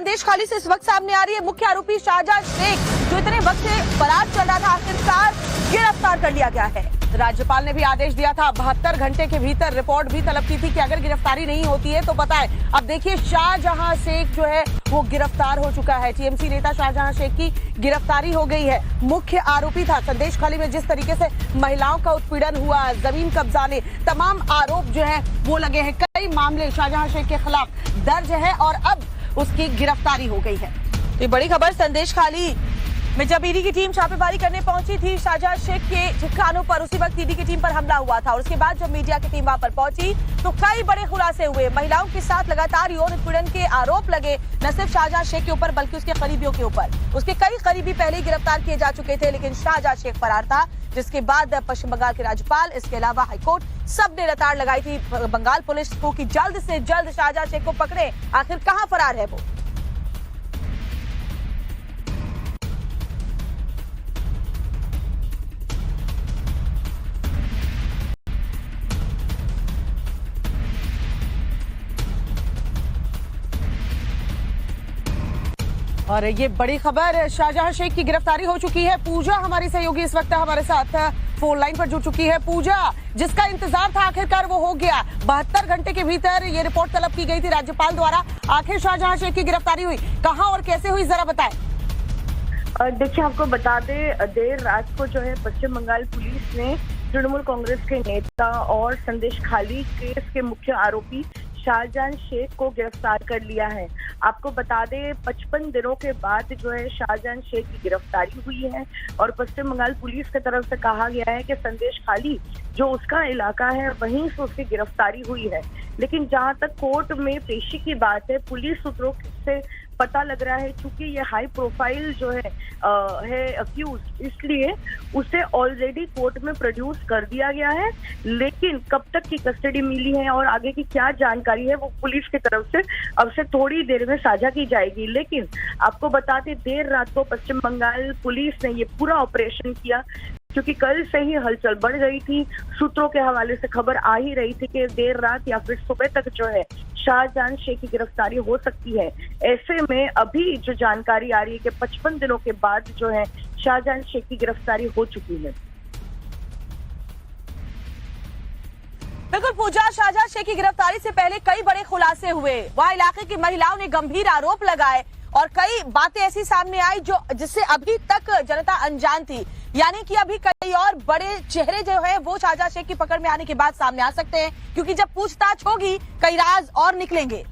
संदेश खाली से इस वक्त सामने आ रही है। मुख्य आरोपी शाहजहां शेख जो इतने वक्त से फरार चल रहा था, आखिरकार गिरफ्तार कर लिया गया है। राज्यपाल ने भी आदेश दिया था, 72 घंटे के भीतर रिपोर्ट भी तलब की थी कि अगर गिरफ्तारी नहीं होती है तो बताएं। अब देखिए शाहजहां शेख जो है वो गिरफ्तार हो चुका है। टीएमसी नेता शाहजहां शेख की गिरफ्तारी हो गई है। मुख्य आरोपी था। संदेश खाली में जिस तरीके से महिलाओं का उत्पीड़न हुआ, जमीन कब्जाने, तमाम आरोप जो है वो लगे हैं। कई मामले शाहजहां शेख के खिलाफ दर्ज है और अब उसकी गिरफ्तारी हो गई है। ये बड़ी खबर, संदेश खाली में जब ईडी की टीम छापेमारी करने पहुंची थी शाहजहां शेख के ठिकानों पर, उसी वक्त ईडी की टीम पर हमला हुआ था और उसके बाद जब मीडिया की टीम वहां पर पहुंची तो कई बड़े खुलासे हुए। महिलाओं के साथ लगातार यौन उत्पीड़न के आरोप लगे, न सिर्फ शाहजहां शेख के ऊपर बल्कि उसके करीबियों के ऊपर। उसके कई करीबी पहले ही गिरफ्तार किए जा चुके थे, लेकिन शाहजहां शेख फरार था, जिसके बाद पश्चिम बंगाल के राज्यपाल, इसके अलावा हाईकोर्ट, सबने लताड़ लगाई थी बंगाल पुलिस को कि जल्द से जल्द शाहजहां शेख को पकड़े। आखिर कहां फरार है वो? और ये बड़ी खबर, शाहजहां शेख की गिरफ्तारी हो चुकी है। पूजा हमारी सहयोगी इस वक्त हमारे साथ फोन लाइन पर जुड़ चुकी है। पूजा, जिसका इंतजार था आखिरकार वो हो गया। 72 घंटे के भीतर ये रिपोर्ट तलब की गई थी राज्यपाल द्वारा। आखिर शाहजहां शेख की गिरफ्तारी हुई, कहां और कैसे हुई, जरा बताएं। देखिए, आपको बता दें, देर रात को जो है पश्चिम बंगाल पुलिस ने तृणमूल कांग्रेस के नेता और संदेश खाली केस के मुख्य आरोपी शाहजहां शेख को गिरफ्तार कर लिया है। आपको बता दें, 55 दिनों के बाद जो है शाहजहां शेख की गिरफ्तारी हुई है और पश्चिम बंगाल पुलिस की तरफ से कहा गया है कि संदेश खाली जो उसका इलाका है वहीं से उसकी गिरफ्तारी हुई है। लेकिन जहां तक कोर्ट में पेशी की बात है, पुलिस सूत्रों से पता लग रहा है चूंकि ये हाई प्रोफाइल जो है अक्यूज, इसलिए उसे ऑलरेडी कोर्ट में प्रोड्यूस कर दिया गया है। लेकिन कब तक की कस्टडी मिली है और आगे की क्या जानकारी है वो पुलिस की तरफ से अब से थोड़ी देर में साझा की जाएगी। लेकिन आपको बताते, देर रात को पश्चिम बंगाल पुलिस ने ये पूरा ऑपरेशन किया क्योंकि कल से ही हलचल बढ़ गई थी। सूत्रों के हवाले से खबर आ ही रही थी कि देर रात या फिर सुबह तक जो है शाहजहां शेख की गिरफ्तारी हो सकती है। ऐसे में अभी जो जानकारी आ रही है कि 55 दिनों के बाद जो है शाहजहां शेख की गिरफ्तारी हो चुकी है। बिल्कुल पूजा, शाहजहां शेख की गिरफ्तारी से पहले कई बड़े खुलासे हुए। वहां इलाके की महिलाओं ने गंभीर आरोप लगाए और कई बातें ऐसी सामने आई जो जिससे अभी तक जनता अनजान थी। यानी कि अभी कई और बड़े चेहरे जो है वो शाहजहां शेख की पकड़ में आने के बाद सामने आ सकते हैं, क्योंकि जब पूछताछ होगी कई राज और निकलेंगे।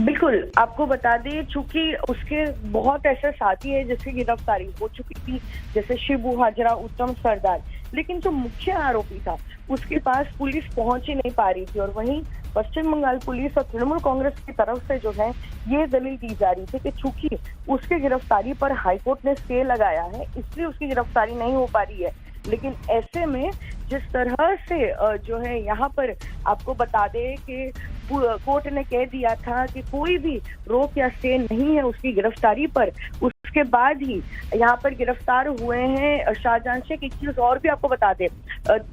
बिल्कुल, आपको बता दें, चूंकि उसके बहुत ऐसे साथी है जिसकी गिरफ्तारी हो चुकी थी, जैसे शिबू हाजरा, उत्तम सरदार, लेकिन जो मुख्य आरोपी था उसके पास पुलिस पहुंच ही नहीं पा रही थी। और वहीं पश्चिम बंगाल पुलिस और तृणमूल कांग्रेस की तरफ से जो है ये दलील दी जा रही थी कि चूंकि उसकी गिरफ्तारी पर हाईकोर्ट ने स्टे लगाया है, इसलिए उसकी गिरफ्तारी नहीं हो पा रही है। लेकिन ऐसे में जिस तरह से जो है यहाँ पर आपको बता दें कि कोर्ट ने कह दिया था कि कोई भी रोक या स्टे नहीं है उसकी गिरफ्तारी पर, उसके बाद ही यहाँ पर गिरफ्तार हुए हैं शाहजहां शेख। एक चीज और भी आपको बता दें,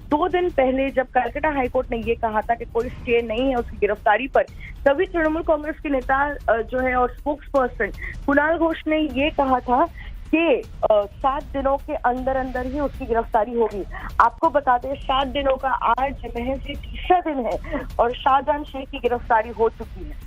2 दिन पहले जब कलकत्ता हाईकोर्ट ने ये कहा था कि कोई स्टे नहीं है उसकी गिरफ्तारी पर, तभी तृणमूल कांग्रेस के नेता जो है और स्पोक्स पर्सन कुणाल घोष ने ये कहा था कि 7 दिनों के अंदर अंदर ही उसकी गिरफ्तारी होगी। आपको बता दें, 7 दिनों का आज महज ये 3रा दिन है और शाहजहां शेख की गिरफ्तारी हो चुकी है।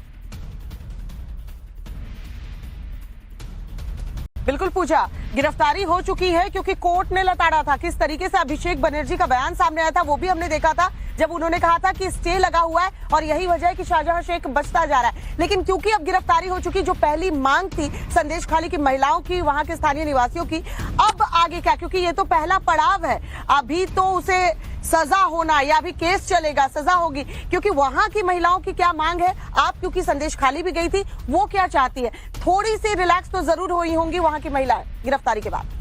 बिल्कुल पूजा, गिरफ्तारी हो चुकी है क्योंकि कोर्ट ने लताड़ा था। किस तरीके से अभिषेक बनर्जी का बयान सामने आया था वो भी हमने देखा था, जब उन्होंने कहा था कि स्टे लगा हुआ है और यही वजह है कि शाहजहां शेख बचता जा रहा है। लेकिन क्योंकि अब गिरफ्तारी हो चुकी, जो पहली मांग थी संदेश खाली की महिलाओं की, वहां के स्थानीय निवासियों की, अब आगे क्या? क्योंकि ये तो पहला पड़ाव है, अभी तो उसे सजा होना या अभी केस चलेगा, सजा होगी, क्योंकि वहां की महिलाओं की क्या मांग है। आप क्योंकि संदेश खाली भी गई थी, वो क्या चाहती है? थोड़ी सी रिलैक्स तो जरूर हुई होंगी वहां की महिलाएं गिरफ्तारी के बाद।